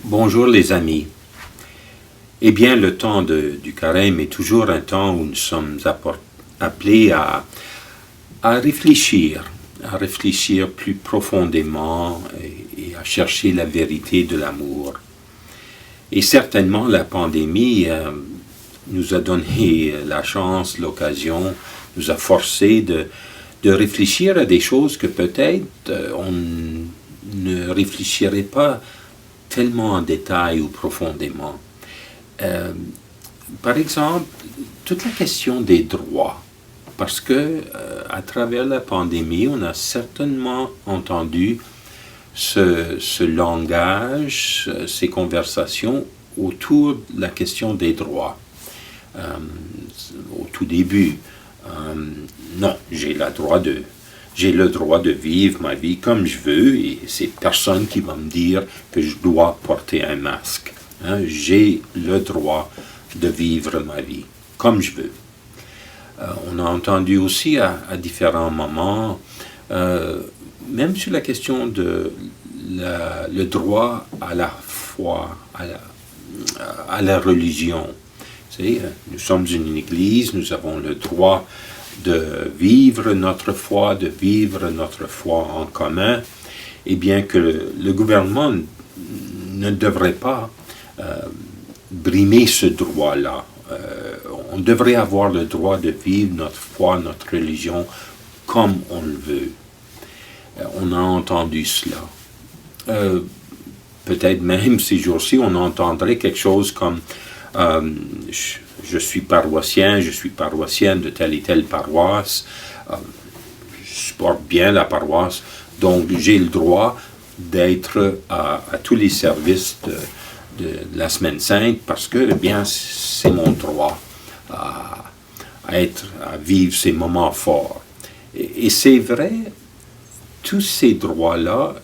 Bonjour les amis. Eh bien, le temps du carême est toujours un temps où nous sommes appelés à réfléchir plus profondément et à chercher la vérité de l'amour. Et certainement, la pandémie nous a donné la chance, l'occasion, nous a forcé de réfléchir à des choses que peut-être on ne réfléchirait pas tellement en détail ou profondément. Par exemple, toute la question des droits, parce que à travers la pandémie, on a certainement entendu ce langage, ces conversations autour de la question des droits. Au tout début, non, j'ai le droit de vivre ma vie comme je veux et c'est personne qui va me dire que je dois porter un masque. J'ai le droit de vivre ma vie comme je veux. On a entendu aussi à différents moments, même sur la question de le droit à la foi, à la religion. Nous sommes une église, nous avons le droit de vivre notre foi en commun, et bien que le gouvernement ne devrait pas brimer ce droit-là. On devrait avoir le droit de vivre notre foi, notre religion, comme on le veut. On a entendu cela. Peut-être même ces jours-ci, on entendrait quelque chose comme je suis paroissienne de telle et telle paroisse, je supporte bien la paroisse, donc j'ai le droit d'être à tous les services de la Semaine Sainte parce que, eh bien, c'est mon droit à vivre ces moments forts. Et c'est vrai, tous ces droits-là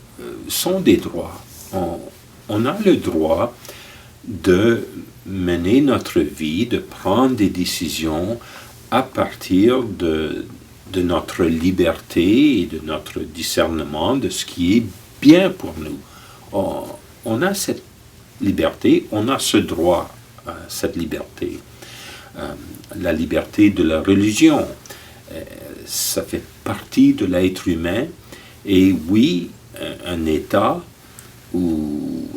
sont des droits. On a le droit de mener notre vie, de prendre des décisions à partir de notre liberté et de notre discernement de ce qui est bien pour nous. On a cette liberté, on a ce droit à cette liberté. La liberté de la religion, ça fait partie de l'être humain et oui, un État ou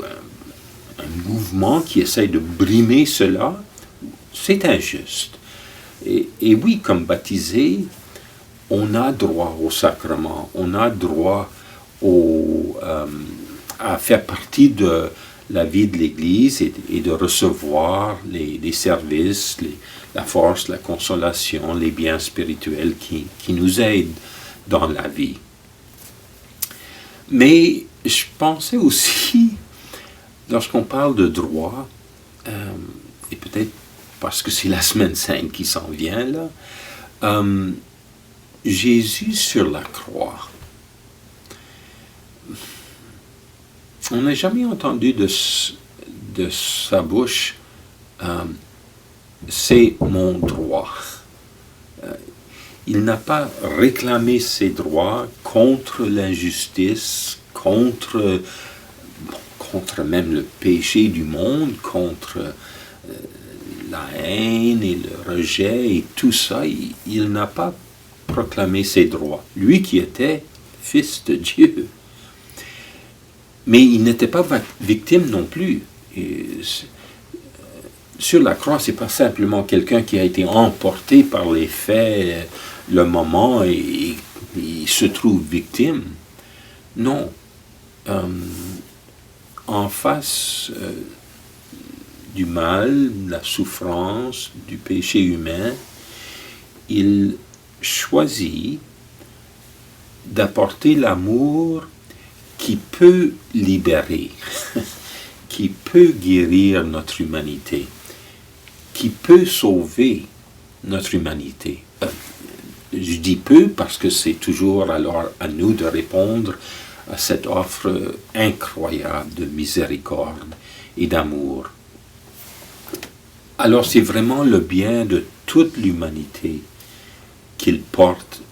un mouvement qui essaie de brimer cela, c'est injuste. Et oui, comme baptisé, on a droit au sacrement, on a droit à faire partie de la vie de l'Église et de recevoir les services, la force, la consolation, les biens spirituels qui nous aident dans la vie. Mais je pensais aussi, lorsqu'on parle de droit, et peut-être parce que c'est la Semaine Sainte qui s'en vient là, Jésus sur la croix. On n'a jamais entendu de sa bouche c'est mon droit. Il n'a pas réclamé ses droits contre l'injustice, contre même le péché du monde, contre la haine et le rejet et tout ça. Il n'a pas proclamé ses droits. Lui qui était fils de Dieu. Mais il n'était pas victime non plus. Sur la croix, c'est pas simplement quelqu'un qui a été emporté par les faits, le moment, et il se trouve victime. Non. En face du mal, de la souffrance, du péché humain, il choisit d'apporter l'amour qui peut libérer, qui peut guérir notre humanité, qui peut sauver notre humanité. Je dis peu parce que c'est toujours alors à nous de répondre à cette offre incroyable de miséricorde et d'amour. Alors c'est vraiment le bien de toute l'humanité qu'il porte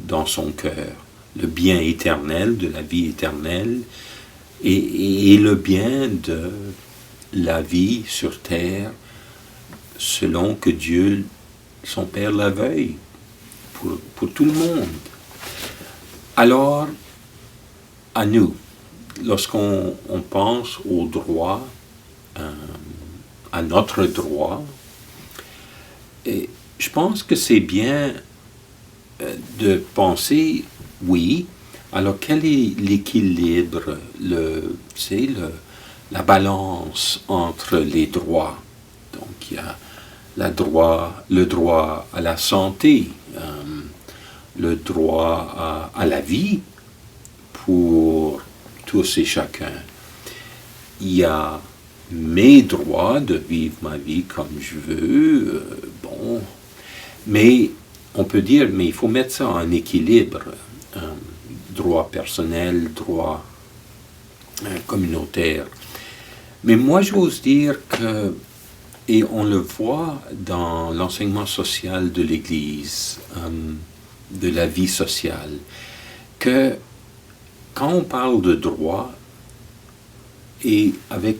dans son cœur, le bien éternel de la vie éternelle, et le bien de la vie sur terre selon que Dieu, son Père, la veuille pour tout le monde. Alors, à nous, lorsqu'on pense au droit, à notre droit, et je pense que c'est bien de penser, oui, alors quel est l'équilibre, la balance entre les droits? Donc il y a le droit à la santé, le droit à la vie pour tous et chacun. Il y a mes droits de vivre ma vie comme je veux, mais on peut dire, mais il faut mettre ça en équilibre, droit personnel, droit communautaire. Mais moi, j'ose dire que, et on le voit dans l'enseignement social de l'Église, de la vie sociale, que quand on parle de droit, et avec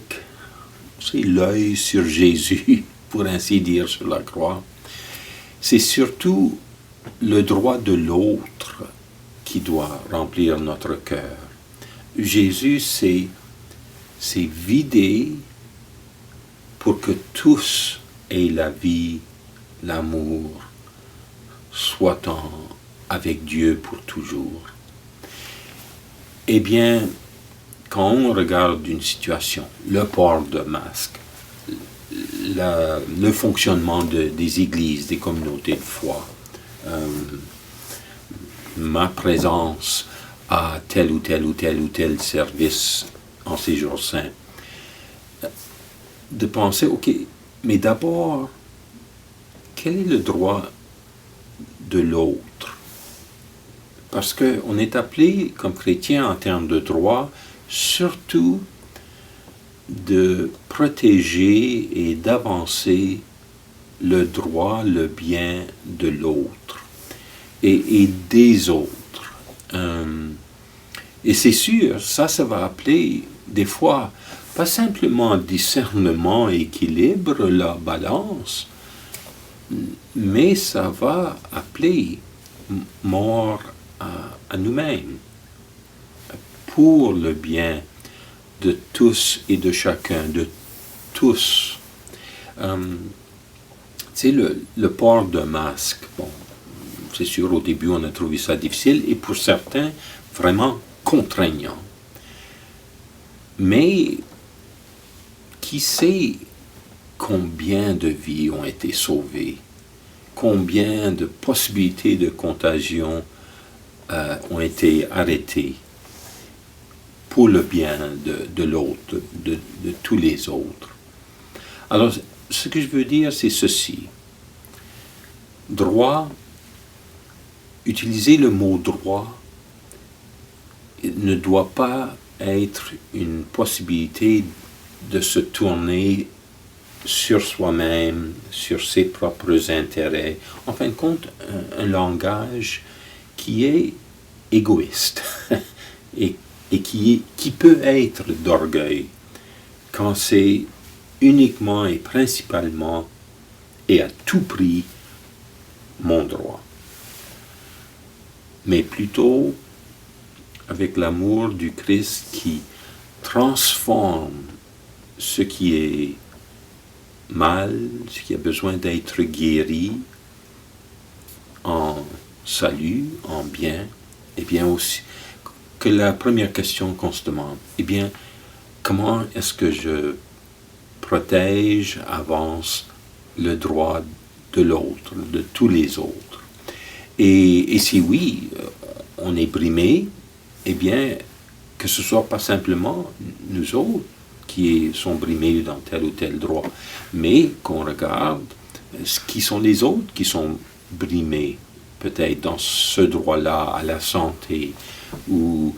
l'œil sur Jésus, pour ainsi dire, sur la croix, c'est surtout le droit de l'autre qui doit remplir notre cœur. Jésus s'est vidé pour que tous aient la vie, l'amour, soient avec Dieu pour toujours. Eh bien, quand on regarde une situation, le port de masque, le fonctionnement des églises, des communautés de foi, ma présence à tel ou tel service en ces jours saints, de penser, ok, mais d'abord, quel est le droit de l'autre? Parce qu'on est appelé, comme chrétien, en termes de droit, surtout de protéger et d'avancer le droit, le bien de l'autre et des autres. Et c'est sûr, ça va appeler des fois, pas simplement discernement, équilibre, la balance, mais ça va appeler mort à nous-mêmes pour le bien de tous et de chacun, de tous. Le port de masque, bon, c'est sûr, au début, on a trouvé ça difficile, et pour certains, vraiment contraignant. Mais, qui sait combien de vies ont été sauvées, combien de possibilités de contagion ont été arrêtées pour le bien de l'autre, de tous les autres. Alors, ce que je veux dire, c'est ceci. Droit, utiliser le mot droit ne doit pas être une possibilité de se tourner sur soi-même, sur ses propres intérêts. En fin de compte, un langage qui est égoïste et qui peut être d'orgueil quand c'est uniquement et principalement et à tout prix mon droit. Mais plutôt avec l'amour du Christ qui transforme ce qui est mal, ce qui a besoin d'être guéri en salut, en bien, et bien aussi que la première question qu'on se demande, eh bien, comment est-ce que je protège, avance le droit de l'autre, de tous les autres? Et si oui, on est brimé, eh bien, que ce soit pas simplement nous autres qui sont brimés dans tel ou tel droit, mais qu'on regarde qui sont les autres qui sont brimés, peut-être dans ce droit-là, à la santé, ou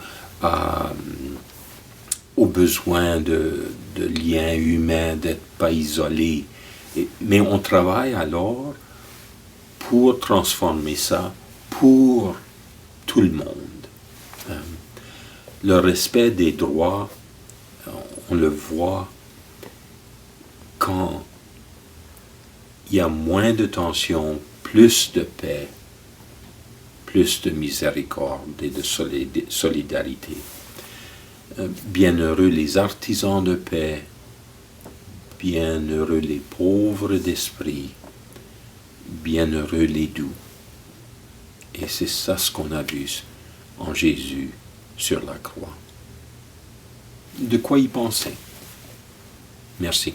au besoin de liens humains, d'être pas isolés. Mais on travaille alors pour transformer ça pour tout le monde. Le respect des droits on le voit quand il y a moins de tension, plus de paix, plus de miséricorde et de solidarité. Bienheureux les artisans de paix, bienheureux les pauvres d'esprit, bienheureux les doux. Et c'est ça ce qu'on a vu en Jésus sur la croix. De quoi y penser? Merci.